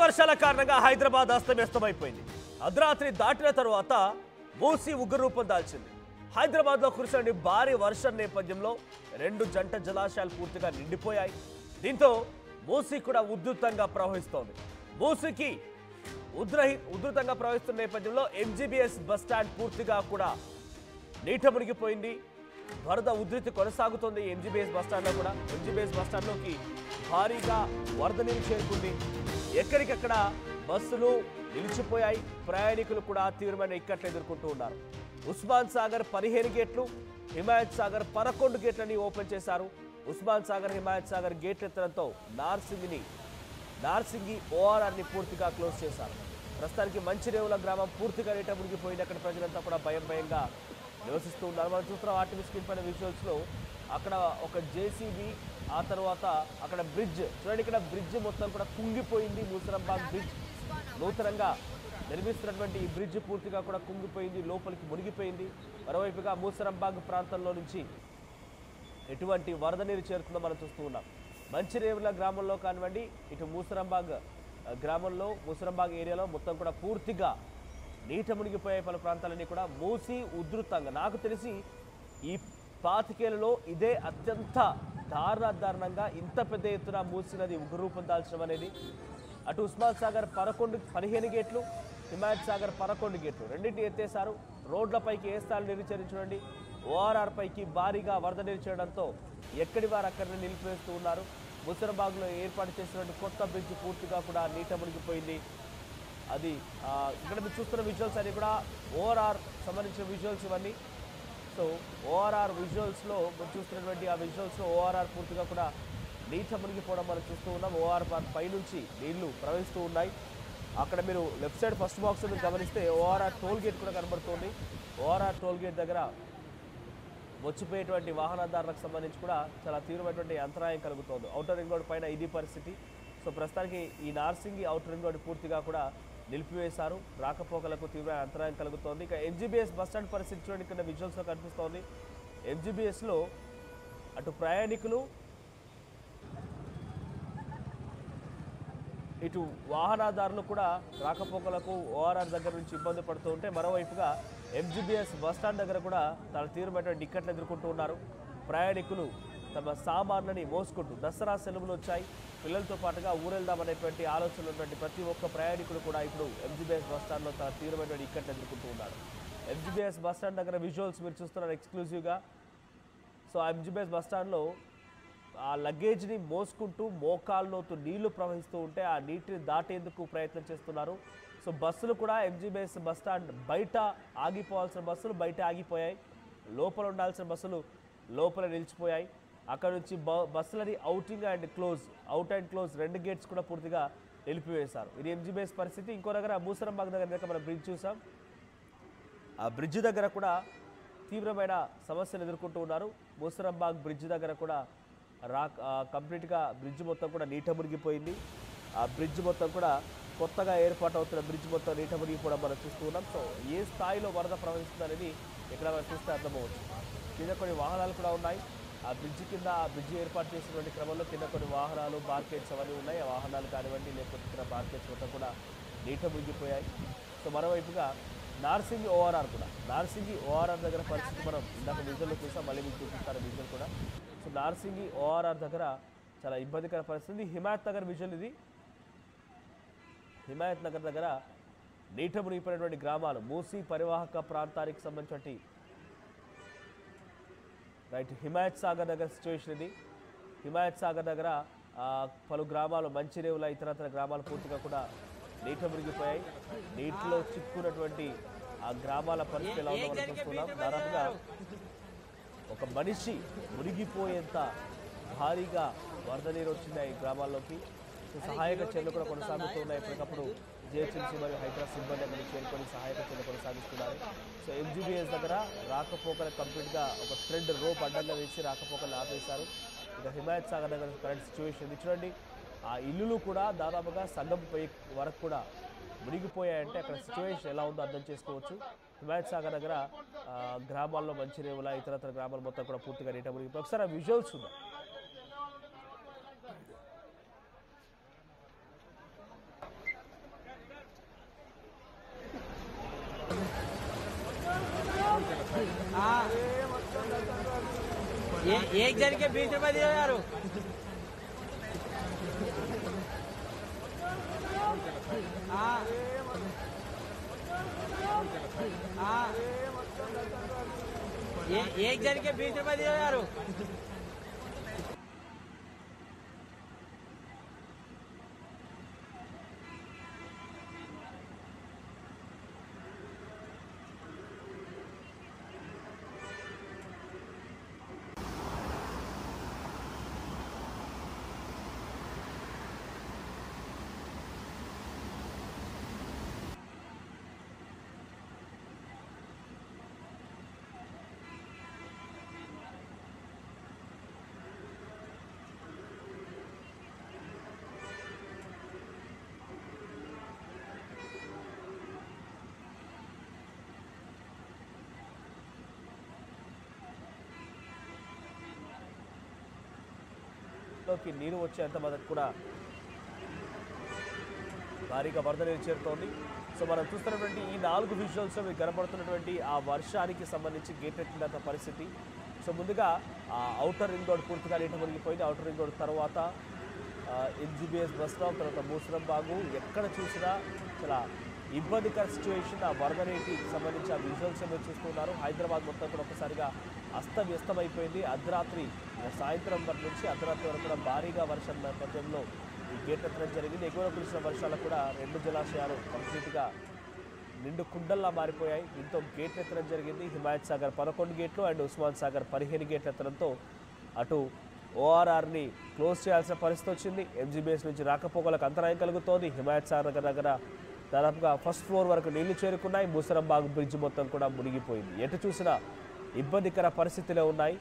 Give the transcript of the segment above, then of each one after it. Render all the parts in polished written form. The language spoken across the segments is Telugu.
వర్షాల కారణంగా హైదరాబాద్ అస్తవ్యస్తమైపోయింది. అర్ధరాత్రి దాటిన తరువాత మూసీ ఉగ్రరూపం దాల్చింది. హైదరాబాద్లో కురిసిన భారీ వర్షం నేపథ్యంలో 2 జంట జలాశయాలు పూర్తిగా నిండిపోయాయి. దీంతో మూసీ కూడా ఉధృతంగా ప్రవహిస్తోంది. మూసీకి ఉధృతంగా ప్రవహిస్తున్న నేపథ్యంలో ఎంజీబీఎస్ బస్టాండ్ పూర్తిగా కూడా నీట మునిగిపోయింది. వరద ఉధృతి కొనసాగుతోంది. ఎంజీబీఎస్ బస్టాండ్లో కూడా ఎంజీబీఎస్ బస్టాండ్లోకి భారీగా వరద నీరు చేరుకుంది. ఎక్కడికక్కడ బస్సులు నిలిచిపోయాయి. ప్రయాణికులు కూడా తీవ్రమైన ఇక్కట్లు ఎదుర్కొంటూ ఉన్నారు. ఉస్మాన్ సాగర్ 15 గేట్లు, హిమాయత్ సాగర్ 11 గేట్లని ఓపెన్ చేశారు. ఉస్మాన్ సాగర్, హిమాయత్ సాగర్ గేట్లు ఎత్తడంతో నార్సింగి ఓఆర్ఆర్ని పూర్తిగా క్లోజ్ చేశారు. ప్రస్తుతానికి మంచిరేవుల గ్రామం పూర్తిగా నీట మునిగిపోయింది. అక్కడ ప్రజలంతా కూడా భయంగా నివసిస్తూ ఉన్నారు. మనం చూస్తున్న ఆర్టీవీ స్క్రీన్ పైన విజువల్స్లో అక్కడ ఒక జేసీబీ, ఆ తర్వాత అక్కడ బ్రిడ్జ్ చూడండి. ఇక్కడ బ్రిడ్జ్ మొత్తం కూడా కుంగిపోయింది. మూసరంబాగ్ బ్రిడ్జ్ నూతనంగా నిర్మిస్తున్నటువంటి ఈ బ్రిడ్జ్ పూర్తిగా కూడా కుంగిపోయింది, లోపలికి మునిగిపోయింది. మరోవైపుగా మూసరంబాగ్ ప్రాంతంలో నుంచి ఎటువంటి వరద నీరు చేరుతుందో మనం చూస్తూ ఉన్నాం. మంచిరేవుల గ్రామంలో కానివ్వండి, ఇటు మూసరంబాగ్ గ్రామంలో మూసరంబాగ్ ఏరియాలో మొత్తం కూడా పూర్తిగా నీట మునిగిపోయే పలు ప్రాంతాలన్నీ కూడా మూసి ఉధృతంగా, నాకు తెలిసి ఈ 25 ఏళ్లలో ఇదే అత్యంత దారుణంగా ఇంత పెద్ద ఎత్తున మూసీ నది ఉగ్రరూపం దాల్చడం అనేది. అటు ఉస్మాన్ సాగర్ 15 గేట్లు, హిమాయత్ సాగర్ 11 గేట్లు రెండింటిని ఎత్తేశారు. రోడ్లపైకి ఏ స్థాయిలో నీరు చేరించండి. ఓఆర్ఆర్ పైకి భారీగా వరద నీరు చేయడంతో ఎక్కడి వారు అక్కడిని నిలిపివేస్తూ ఉన్నారు. ముసరబాగ్లో ఏర్పాటు చేసినటువంటి కొత్త బ్రిడ్జ్ పూర్తిగా కూడా నీట మునిగిపోయింది. అది ఇక్కడ మీరు చూస్తున్న విజువల్స్ అన్ని కూడా ఓఆర్ఆర్ సంబంధించిన విజువల్స్ ఇవన్నీ. సో ఓఆర్ఆర్ విజువల్స్లో మీరు చూస్తున్నటువంటి ఆ విజువల్స్లో ఓఆర్ఆర్ పూర్తిగా కూడా నీట మునిగిపోవడం మనం చూస్తూ ఉన్నాం. ఓఆర్ఆర్ పైనుంచి నీళ్లు ప్రవహిస్తూ ఉన్నాయి. అక్కడ మీరు లెఫ్ట్ సైడ్ ఫస్ట్ బాక్స్ గమనిస్తే ఓఆర్ఆర్ టోల్ గేట్ కూడా కనబడుతుంది. ఓఆర్ఆర్ టోల్ గేట్ దగ్గర వచ్చిపోయేటువంటి వాహనదారులకు సంబంధించి కూడా చాలా తీవ్రమైనటువంటి అంతరాయం కలుగుతోంది. ఔటర్ రింగ్ రోడ్ పైన ఇది పరిస్థితి. సో ప్రస్తుతానికి ఈ నార్సింగి ఔటర్ రింగ్ రోడ్ పూర్తిగా కూడా నిలిపివేశారు. రాకపోకలకు తీవ్ర అంతరాయం కలుగుతోంది. ఇక ఎంజీబీఎస్ బస్టాండ్ పరిస్థితి చూడండి, ఇక్కడ విజువల్స్లో కనిపిస్తోంది. ఎంజీబీఎస్లో అటు ప్రయాణికులు ఇటు వాహనదారులు కూడా రాకపోకలకు ఓఆర్ఆర్ దగ్గర నుంచి ఇబ్బంది పడుతూ ఉంటే, మరోవైపుగా ఎంజీబీఎస్ బస్టాండ్ దగ్గర కూడా చాలా తీవ్రమైనటువంటి ఇక్కట్లు ఎదుర్కొంటూ ఉన్నారు. ప్రయాణికులు తమ సామాన్లని మోసుకుంటూ, దసరా సెలవులు వచ్చాయి, పిల్లలతో పాటుగా ఊరెళ్దామనేటువంటి ఆలోచన ఉన్నటువంటి ప్రతి ఒక్క ప్రయాణికులు కూడా ఇప్పుడు ఎంజీబీఎస్ బస్టాండ్లో చాలా తీవ్రమైనటువంటి ఇక్కట్లు ఎదుర్కొంటూ ఉన్నారు. ఎంజీబీఎస్ బస్టాండ్ దగ్గర విజువల్స్ మీరు చూస్తున్నారు ఎక్స్క్లూజివ్గా. సో ఆ ఎంజీబీఎస్ బస్టాండ్లో ఆ లగేజ్ని మోసుకుంటూ మోకాల్లోతు నీళ్లు ప్రవహిస్తూ ఉంటే ఆ నీటిని దాటేందుకు ప్రయత్నం చేస్తున్నారు. సో బస్సులు కూడా ఎంజీబీఎస్ బస్టాండ్ బయట ఆగిపోవాల్సిన బస్సులు బయట ఆగిపోయాయి. లోపల ఉండాల్సిన బస్సులు లోపల నిలిచిపోయాయి. అక్కడ నుంచి బస్సులని అవుట్ అండ్ క్లోజ్ 2 గేట్స్ కూడా పూర్తిగా నిలిపివేశారు. ఇది ఎంజీబీఎస్ పరిస్థితి. ఇంకో దగ్గర మూసరంబాగ్ దగ్గర మనం బ్రిడ్జ్ చూసాం. ఆ బ్రిడ్జ్ దగ్గర కూడా తీవ్రమైన సమస్యలు ఎదుర్కొంటూ ఉన్నారు. మూసరంబాగ్ బ్రిడ్జ్ దగ్గర కూడా కంప్లీట్గా బ్రిడ్జ్ మొత్తం కూడా నీట మునిగిపోయింది. ఆ బ్రిడ్జ్ మొత్తం కూడా కొత్తగా ఏర్పాటు అవుతున్న బ్రిడ్జ్ మొత్తం నీట మునిగిపోవడం మనం చూస్తూ ఉన్నాం. సో ఏ స్థాయిలో వరద ప్రవహిస్తుంది అనేది ఇక్కడ మనం చూస్తే అర్థమవచ్చు. కింద కొన్ని వాహనాలు కూడా ఉన్నాయి. ఆ బ్రిడ్జ్ కింద ఆ బ్రిడ్జ్ ఏర్పాటు చేసినటువంటి క్రమంలో కింద కొన్ని వాహనాలు, మార్కెట్స్ అవన్నీ ఉన్నాయి. ఆ వాహనాలు కానివ్వండి, లేకపోతే ఇక్కడ మార్కెట్స్ మొత్తం కూడా నీట మునిగిపోయాయి. సో మరోవైపుగా నార్సింగి ఓఆర్ఆర్ దగ్గర పరిస్థితి మనం ఇందాక విజువల్లో చూసాం. మళ్ళీ మీకు చూపిస్తారు విజువల్ కూడా. సో నార్సింగి ఓఆర్ఆర్ దగ్గర చాలా ఇబ్బందికర పరిస్థితి. హిమాయత్ నగర్ విజువల్ ఇది. హిమాయత్ నగర్ దగ్గర నీట మునిగిపోయినటువంటి గ్రామాలు, మూసీ పరివాహక ప్రాంతానికి సంబంధించి రైట్. హిమాయత్ సాగర్ దగ్గర సిచ్యువేషన్ ఇది. హిమాయత్ సాగర్ దగ్గర పలు గ్రామాలు, మంచిరేవుల ఇతరత్ర గ్రామాలు పూర్తిగా కూడా నీట మునిగిపోయాయి. నీటిలో చిక్కున్నటువంటి ఆ గ్రామాల పరిస్థితి ఎలా ఉందో మనం చూస్తున్నాం. దాదాపుగా ఒక మనిషి మునిగిపోయేంత భారీగా వరద నీరు వచ్చింది ఈ గ్రామాల్లోకి. సహాయక చర్యలు కూడా కొనసాగుతూ ఉన్నాయి. ఎప్పటికప్పుడు జిహెచ్ఎంసీ మరియు హైదరాబాద్ సిబ్బంది అక్కడికి చేరుకొని సహాయక చర్యలు కొనసాగిస్తున్నారు. సో ఎంజీబీఎస్ దగ్గర రాకపోకలు కంప్లీట్గా ఒక థ్రెడ్ రోప్ అడ్డంగా వేసి రాకపోకలు ఆపేశారు. ఇక హిమాయత్ సాగర్ దగ్గర కరెంట్ సిచ్యువేషన్ చూడండి. ఆ ఇల్లులు కూడా దాదాపుగా సగం వరకు కూడా మునిగిపోయాయంటే అక్కడ సిచ్యువేషన్ ఎలా ఉందో అర్థం చేసుకోవచ్చు. హిమాయత్ సాగర్ దగ్గర గ్రామాల్లో మంచిరేవుల ఇతరత్ర గ్రామాలు మొత్తం కూడా పూర్తిగా నీట మునిగిపోయి. ఒకసారి ఆ విజువల్స్ ఉన్నాయి. एक जन के 20 रुपए दिए यार। एक जन के 20 रुपए दिए यार। లోకి నీరు వచ్చేంత వరకు కూడా భారీగా వరద నీరు చేరుతోంది. సో మనం చూస్తున్నటువంటి ఈ 4 విజువల్స్ మీకు కనపడుతున్నటువంటి ఆ వర్షానికి సంబంధించి గేట్ ఎత్తినంత పరిస్థితి. సో ముందుగా ఔటర్ రింగ్ రోడ్ పూర్తిగా నీట మునిగిపోయింది. ఔటర్ రింగ్ రోడ్ తర్వాత ఎన్జీబీఎస్ బస్ స్టాప్, తర్వాత మూసరం బాగు, ఎక్కడ చూసినా చాలా ఇబ్బందికర సిచ్యువేషన్. ఆ వరద నీటికి సంబంధించి ఆ విజువల్స్ మీరు చూస్తున్నారు. హైదరాబాద్ మొత్తం కూడా ఒక్కసారిగా అస్తవ్యస్తమైపోయింది. అర్ధరాత్రి సాయంత్రం వరకు నుంచి అర్ధరాత్రి వరకు కూడా భారీగా వర్షం నేపథ్యంలో ఈ గేట్ ఎత్తడం జరిగింది. ఎగువన కురిసిన వర్షాలకు కూడా 2 జలాశయాలు కంప్లీట్గా నిండు కుండల్లా మారిపోయాయి. దీంతో గేట్లు ఎత్తడం జరిగింది. హిమాయత్ సాగర్ 11 గేట్లు అండ్ ఉస్మాన్ సాగర్ 15 గేట్లు ఎత్తడంతో అటు ఓఆర్ఆర్ని క్లోజ్ చేయాల్సిన పరిస్థితి వచ్చింది. ఎంజీబీఎస్ నుంచి రాకపోకలకు అంతరాయం కలుగుతోంది. హిమాయత్ సాగర్ దగ్గర దాదాపుగా ఫస్ట్ ఫ్లోర్ వరకు నీళ్లు చేరుకున్నాయి. మూసరంబాగ్ బ్రిడ్జ్ మొత్తం కూడా మునిగిపోయింది. ఎటు చూసినా ఇబ్బందికర పరిస్థితిలో ఉన్నాయి.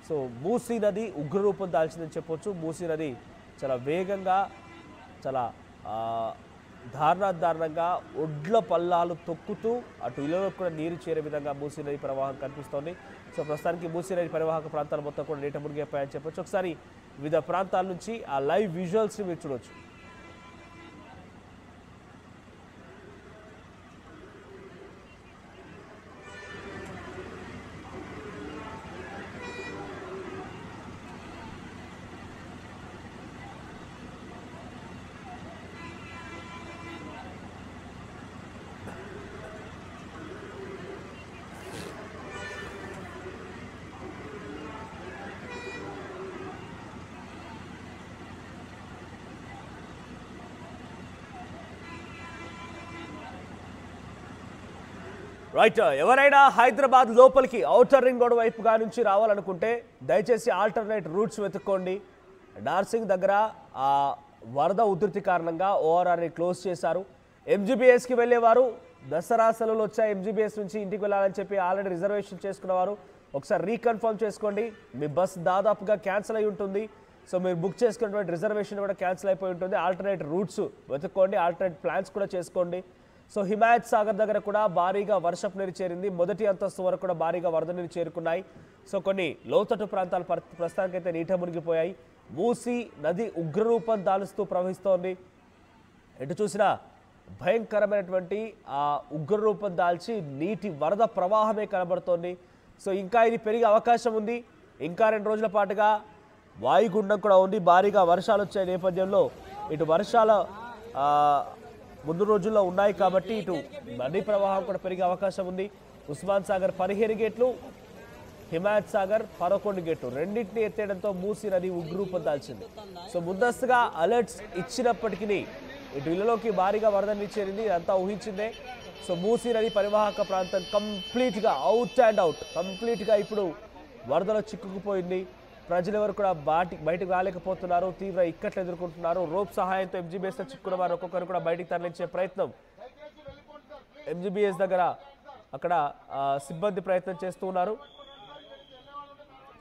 సో మూసీ నది ఉగ్రరూపం దాల్చిందని చెప్పొచ్చు. మూసీ నది చాలా వేగంగా, చాలా దారుణంగా ఒడ్ల పల్లాలు తొక్కుతూ అటు ఇళ్లలో కూడా నీరు చేరే విధంగా మూసీ నది ప్రవాహం కనిపిస్తోంది. సో ప్రస్తుతానికి మూసీ నది పరివాహక ప్రాంతాలు మొత్తం కూడా నీట మునిగిపోయాయని చెప్పొచ్చు. ఒకసారి వివిధ ప్రాంతాల నుంచి ఆ లైవ్ విజువల్స్ని మీరు చూడవచ్చు. రైట్, ఎవరైనా హైదరాబాద్ లోపలికి ఔటర్ రింగ్ రోడ్ వైపుగా నుంచి రావాలనుకుంటే దయచేసి ఆల్టర్నేట్ రూట్స్ వెతుక్కోండి. డార్సింగ్ దగ్గర ఆ వరద ఉధృతి కారణంగా ఓఆర్ఆర్ని క్లోజ్ చేశారు. ఎంజీబీఎస్కి వెళ్ళేవారు దసరా సెలవులు వచ్చాయి, ఎంజీబీఎస్ నుంచి ఇంటికి వెళ్ళాలని చెప్పి ఆల్రెడీ రిజర్వేషన్ చేసుకున్నవారు ఒకసారి రీకన్ఫర్మ్ చేసుకోండి. మీ బస్ దాదాపుగా క్యాన్సిల్ అయి ఉంటుంది. సో మీరు బుక్ చేసుకున్నటువంటి రిజర్వేషన్ కూడా క్యాన్సిల్ అయిపోయి ఉంటుంది. ఆల్టర్నేట్ రూట్స్ వెతుక్కోండి, ఆల్టర్నేట్ ప్లాన్స్ కూడా చేసుకోండి. సో హిమాయత్ సాగర్ దగ్గర కూడా భారీగా వర్షపు నీరు చేరింది. మొదటి అంతస్తు వరకు కూడా భారీగా వరద నీరు చేరుకున్నాయి. సో కొన్ని లోతట్టు ప్రాంతాలు ప్రస్తుతానికైతే నీట మునిగిపోయాయి. మూసీ నది ఉగ్రరూపం దాలుస్తూ ప్రవహిస్తోంది. ఎటు చూసినా భయంకరమైనటువంటి ఆ ఉగ్రరూపం దాల్చి నీటి వరద ప్రవాహమే కనబడుతోంది. సో ఇంకా ఇది పెరిగే అవకాశం ఉంది. ఇంకా 2 రోజుల పాటుగా వాయుగుండం కూడా ఉంది. భారీగా వర్షాలు వచ్చే నేపథ్యంలో ఇటు వర్షాల ముందు రోజుల్లో ఉన్నాయి కాబట్టి ఇటు నదీ ప్రవాహం కూడా పెరిగే అవకాశం ఉంది. ఉస్మాన్ సాగర్ 15 గేట్లు, హిమాయత్ సాగర్ 11 గేట్లు రెండింటిని ఎత్తేయడంతో మూసీ నది ఉగ్రరూపం దాల్చింది. సో ముందస్తుగా అలర్ట్స్ ఇచ్చినప్పటికీ ఇటు ఇళ్లలోకి భారీగా వరద నీరు చేరింది. ఇదంతా ఊహించిందే. సో మూసీ నది పరివాహక ప్రాంతం కంప్లీట్గా అవుట్ అండ్ అవుట్, కంప్లీట్గా ఇప్పుడు వరదలో చిక్కుకుపోయింది. ప్రజలు ఎవరు కూడా బయటకు రాలేకపోతున్నారు, తీవ్ర ఇక్కట్లు ఎదుర్కొంటున్నారు. రోప్ సహాయంతో ఎంజీబీఎస్లో చిక్కున్న వారు ఒక్కొక్కరు కూడా బయటికి తరలించే ప్రయత్నం ఎంజీబీఎస్ దగ్గర అక్కడ సిబ్బంది ప్రయత్నం చేస్తూ ఉన్నారు.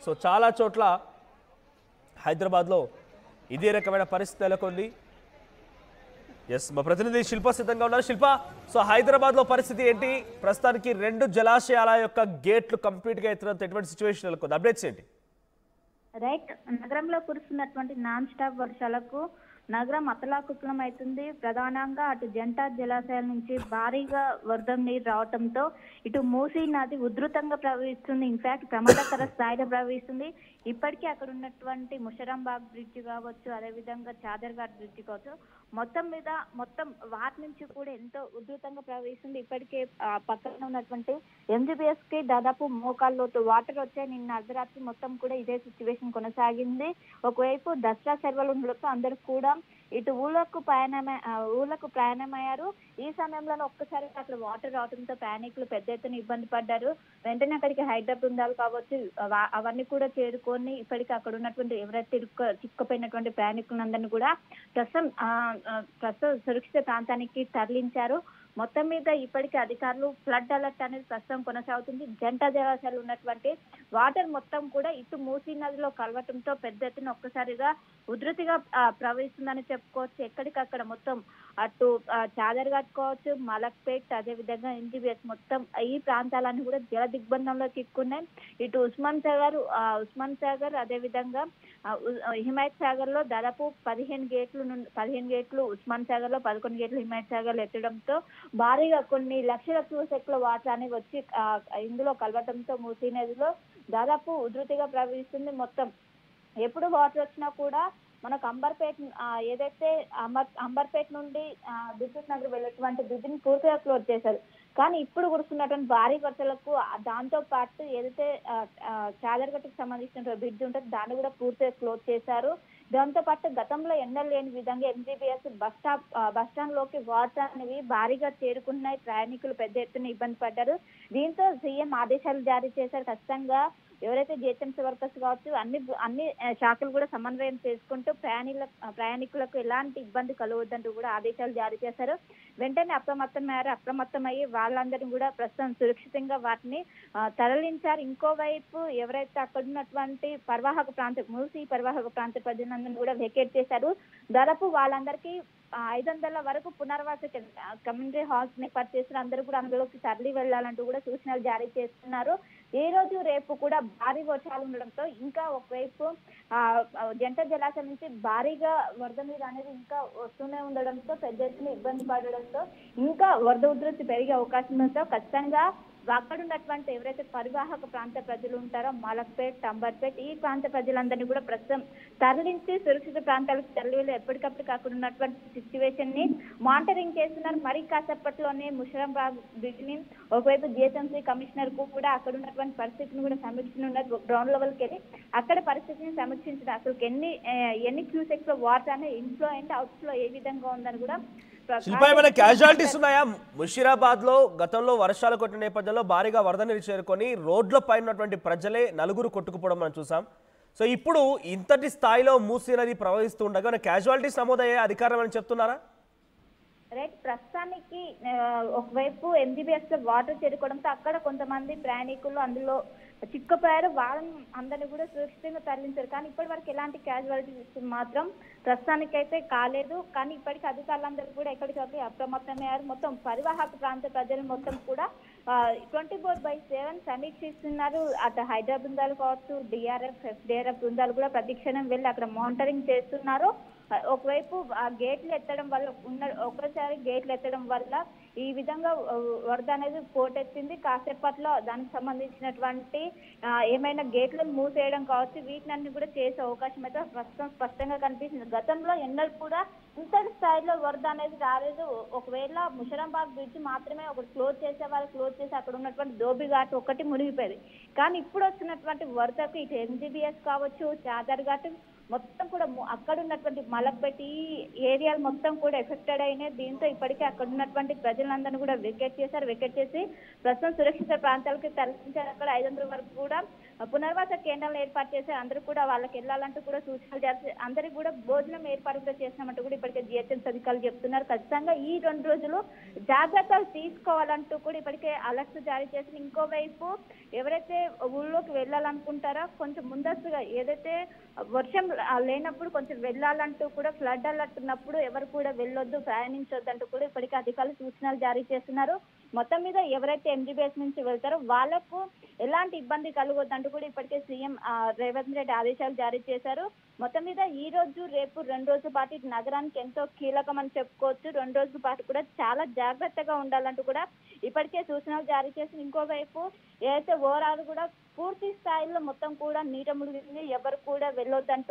సో చాలా చోట్ల హైదరాబాద్లో ఇదే రకమైన పరిస్థితి నెలకొంది. ఎస్, మా ప్రతినిధి శిల్ప సిద్ధంగా ఉన్నారు. శిల్ప, సో హైదరాబాద్లో పరిస్థితి ఏంటి? ప్రస్తుతానికి 2 జలాశయాల యొక్క గేట్లు కంప్లీట్గా ఎత్తినంత ఎటువంటి సిచ్యువేషన్ నెలకొంది? అప్డేట్స్ ఏంటి? రైట్, నగరంలో కురుస్తున్నటువంటి నాన్ స్టాప్ వర్షాలకు నగరం అతలాకుతలం అవుతుంది. ప్రధానంగా అటు జంట జలాశయాల నుంచి భారీగా వరద నీరు రావడంతో ఇటు మూసీ నది ఉధృతంగా ప్రవహిస్తుంది. ఇన్ఫాక్ట్ ప్రమాదకర స్థాయిలో ప్రవహిస్తుంది. ఇప్పటికీ అక్కడ ఉన్నటువంటి ముషరంబాగ్ బ్రిడ్జ్ కావచ్చు, అదేవిధంగా చాదర్ఘాట్ బ్రిడ్జ్ కావచ్చు, మొత్తం వాటి నుంచి కూడా ఎంతో ఉధృతంగా ప్రవహిస్తుంది. ఇప్పటికే పక్కన ఉన్నటువంటి ఎంజీబీఎస్ కి దాదాపు మోకాళ్ళలోతు వాటర్ వచ్చాయి. నిన్న అర్ధరాత్రి మొత్తం కూడా ఇదే సిచ్యువేషన్ కొనసాగింది. ఒకవైపు దసరా సెలవులు ఉండడంతో అందరూ కూడా ఇటు ఊళ్ళకు ప్రయాణమయ్యారు. ఈ సమయంలో ఒక్కసారి అక్కడ వాటర్ రావడంతో ప్రయాణికులు పెద్ద ఎత్తున ఇబ్బంది పడ్డారు. వెంటనే అక్కడికి హైడ్రా బృందాలు కావచ్చు అవన్నీ కూడా చేరుకొని ఇప్పటికీ అక్కడ ఉన్నటువంటి ఎవరైతే చిక్కుపోయినటువంటి ప్రయాణికులందరినీ కూడా ప్రస్తుతం సురక్షిత ప్రాంతానికి తరలించారు. మొత్తం మీద ఇప్పటికీ అధికారులు ఫ్లడ్ అలర్ట్ అనేది ప్రస్తుతం కొనసాగుతుంది. జంట జలాశయాలు ఉన్నటువంటి వాటర్ మొత్తం కూడా ఇటు మూసీ నదిలో కలవటంతో పెద్ద ఎత్తున ఒక్కసారిగా ఉధృతిగా ప్రవహిస్తుందని చెప్పుకోవచ్చు. ఎక్కడికక్కడ మొత్తం అటు చాదర్ఘాట్ కావచ్చు, మలక్పేట్, అదేవిధంగా ఎన్జీబీఎస్ మొత్తం ఈ ప్రాంతాలన్నీ కూడా జల దిగ్బంధంలో చిక్కున్నాయి. ఇటు ఉస్మాన్ సాగర్ అదేవిధంగా హిమాయత్ సాగర్ లో దాదాపు 15 గేట్లు ఉస్మాన్ సాగర్ లో, 11 గేట్లు హిమాయత్ సాగర్ లో ఎత్తడంతో భారీగా కొన్ని లక్షల క్యూసెక్ల వాటర్ అనేవి వచ్చి ఇందులో కలవటంతో మూసీ నదిలో దాదాపు ఉధృతిగా ప్రవహిస్తుంది. మొత్తం ఎప్పుడు వాటర్ వచ్చినా కూడా మనకు అంబర్పేట్ ఏదైతే అంబర్పేట్ నుండి దిల్సుఖ్ నగర్ వెళ్ళేటువంటి బ్రిడ్జిని పూర్తిగా క్లోజ్ చేశారు. కానీ ఇప్పుడు కురుస్తున్నటువంటి భారీ వర్షాలకు దాంతో పాటు ఏదైతే చాదర్ఘట్కి సంబంధించిన బ్రిడ్జ్ ఉంటుంది దాన్ని కూడా పూర్తిగా క్లోజ్ చేశారు. దాంతో పాటు గతంలో ఎన్నడూ లేని విధంగా ఎంజీబీఎస్ బస్ స్టాండ్ లోకి వాటర్ అనేవి భారీగా చేరుకున్నాయి. ప్రయాణికులు పెద్ద ఎత్తున ఇబ్బంది పడ్డారు. దీంతో సీఎం ఆదేశాలు జారీ చేశారు. ఖచ్చితంగా ఎవరైతే జిహెచ్ఎంసీ వర్కర్స్ కావచ్చు అన్ని శాఖలు కూడా సమన్వయం చేసుకుంటూ ప్రయాణికులకు ఎలాంటి ఇబ్బంది కలగొద్దంటూ కూడా ఆదేశాలు జారీ చేశారు. వెంటనే అప్రమత్తమయ్యి వాళ్ళందరినీ కూడా ప్రస్తుతం సురక్షితంగా వాటిని తరలించారు. ఇంకోవైపు ఎవరైతే అక్కడ ఉన్నటువంటి మూసీ పరివాహక ప్రాంత ప్రజలందరినీ కూడా వెకేట్ చేశారు. దాదాపు వాళ్ళందరికీ 500 వరకు పునర్వాస కమ్యూనిటీ హాల్స్ ఏర్పాటు చేసిన అందరూ కూడా అందులోకి తరలి వెళ్లాలంటూ కూడా సూచనలు జారీ చేస్తున్నారు. ఈ రోజు రేపు కూడా భారీ వర్షాలు ఉండడంతో ఇంకా ఒకవైపు జంట జలాశయం నుంచి భారీగా వరద నీరు అనేది ఇంకా వస్తూనే ఉండడంతో పెద్ద ఎత్తున ఇబ్బంది పడడంతో ఇంకా వరద ఉధృతి పెరిగే అవకాశం ఉండడంతో ఖచ్చితంగా అక్కడ ఉన్నటువంటి ఎవరైతే పరివాహక ప్రాంత ప్రజలు ఉంటారో మలక్పేట్, అంబర్పేట్ ఈ ప్రాంత ప్రజలందరినీ కూడా ప్రస్తుతం తరలించి సురక్షిత ప్రాంతాలకు తరలి ఎప్పటికప్పుడు అక్కడ ఉన్నటువంటి సిచ్యువేషన్ ని మానిటరింగ్ చేస్తున్నారు. మరి కాసేపట్లోనే ముషరంబాగ్ బ్రిడ్జ్ ని ఒకవైపు జిహెచ్ఎంసీ కమిషనర్ కు కూడా అక్కడ ఉన్నటువంటి పరిస్థితిని కూడా సమీక్షించనున్నారు. గ్రౌండ్ లెవెల్కి వెళ్ళి అక్కడ పరిస్థితిని సమీక్షించడం అసలు ఎన్ని క్యూసెక్స్ లో వాటర్ అనేది ఇన్ఫ్లో అండ్ అవుట్ లో ఏ విధంగా ఉందని కూడా శిల్పా ఏమైనా క్యాజువాలిటీస్ ఉన్నాయా? ముషీరాబాద్ లో గతంలో వర్షాలు కొట్టిన నేపథ్యంలో భారీగా వరద నీరు చేరుకొని రోడ్ల పైన ఉన్నటువంటి ప్రజలే నలుగురు కొట్టుకుపోవడం మనం చూసాం. సో ఇప్పుడు ఇంతటి స్థాయిలో మూసీ నది ప్రవహిస్తూ ఉండగా క్యాజువాలిటీస్ నమోదయ్యే అధికారం అని చెప్తున్నారా? రైట్, ప్రస్తుతానికి ఒకవైపు ఎంజీబీఎస్ లో వాటర్ చేరుకోవడంతో అక్కడ కొంతమంది ప్రయాణికులు అందులో చిక్కుపోయారు. వాళ్ళని అందరినీ కూడా సురక్షితంగా తరలించారు. కానీ ఇప్పటి వరకు ఎలాంటి క్యాజువాలిటీస్ మాత్రం ప్రస్తుతానికైతే కాలేదు. కానీ ఇప్పటికీ అధికారులందరూ కూడా ఎక్కడికక్కడ అప్రమత్తమయ్యారు. మొత్తం పరివాహక ప్రాంత ప్రజలు మొత్తం కూడా 24/7 సమీక్షిస్తున్నారు. అటు హైడ్రా బృందాలు కావచ్చు, ఎఫ్డీఆర్ఎఫ్ బృందాలు కూడా ప్రతిక్షణం వెళ్ళి అక్కడ మానిటరింగ్ చేస్తున్నారు. ఒకవైపు గేట్లు ఎత్తడం వల్ల ఒక్కసారి గేట్లు ఎత్తడం వల్ల ఈ విధంగా వరద అనేది పోటెత్తింది. కాసేపట్లో దానికి సంబంధించినటువంటి ఏమైనా గేట్లను మూసేయడం కావచ్చు వీటినన్ని కూడా చేసే అవకాశం అయితే ప్రస్తుతం స్పష్టంగా కనిపిస్తుంది. గతంలో ఎన్నడూ కూడా ఇంతటి స్థాయిలో వరద అనేది రాలేదు. ఒకవేళ ముషరంబాగ్ బ్రిడ్జ్ మాత్రమే ఒకటి క్లోజ్ చేసి అక్కడ ఉన్నటువంటి ధోబిఘాట్ ఒకటి మునిగిపోయేది. కానీ ఇప్పుడు వచ్చినటువంటి వరదకు ఇటు ఎంజీబీఎస్ కావచ్చు, చాదర్ఘాట్ మొత్తం కూడా అక్కడ ఉన్నటువంటి మలక్పేట్ ఈ ఏరియాలు మొత్తం కూడా ఎఫెక్టెడ్ అయినాయి. దీంతో ఇప్పటికే అక్కడ ఉన్నటువంటి ప్రజలందరినీ కూడా వెకేట్ చేసి ప్రస్తుతం సురక్షిత ప్రాంతాలకు తరలించారు. అక్కడ 500 వరకు కూడా పునర్వాస కేంద్రాలను ఏర్పాటు చేసి అందరూ కూడా వాళ్ళకి వెళ్ళాలంటూ కూడా సూచనలు చేసి అందరికి కూడా భోజనం ఏర్పాటు కూడా చేసినామంటూ కూడా ఇప్పటికే జిహెచ్ఎంసీ అధికారులు చెప్తున్నారు. ఖచ్చితంగా ఈ 2 రోజులు జాగ్రత్తలు తీసుకోవాలంటూ కూడా ఇప్పటికే అలర్ట్స్ జారీ చేసి ఇంకోవైపు ఎవరైతే ఊళ్ళోకి వెళ్ళాలనుకుంటారో కొంచెం ముందస్తుగా ఏదైతే వర్షం లేనప్పుడు కొంచెం వెళ్ళాలంటూ కూడా ఫ్లడ్ అలర్ట్ ఉన్నప్పుడు ఎవరు కూడా వెళ్ళొద్దు, ప్రయాణించొద్దు అంటూ కూడా ఇప్పటికే అధికారులు సూచనలు జారీ చేస్తున్నారు. మొత్తం మీద ఎవరైతే ఎంజీబీఎస్ నుంచి వెళ్తారో వాళ్ళకు ఎలాంటి ఇబ్బంది కలగొద్దంటూ కూడా ఇప్పటికే సీఎం రేవంత్ రెడ్డి ఆదేశాలు జారీ చేశారు. మొత్తం మీద ఈ రోజు రేపు 2 రోజుల పాటు ఇటు నగరానికి ఎంతో కీలకం అని చెప్పుకోవచ్చు. 2 రోజుల పాటు కూడా చాలా జాగ్రత్తగా ఉండాలంటూ కూడా ఇప్పటికే సూచనలు జారీ చేసి, ఇంకోవైపు ఏదైతే ఓవరాల్ కూడా పూర్తి స్థాయిలో మొత్తం కూడా నీట మునిగింది, ఎవరు కూడా వెళ్ళొద్దంటూ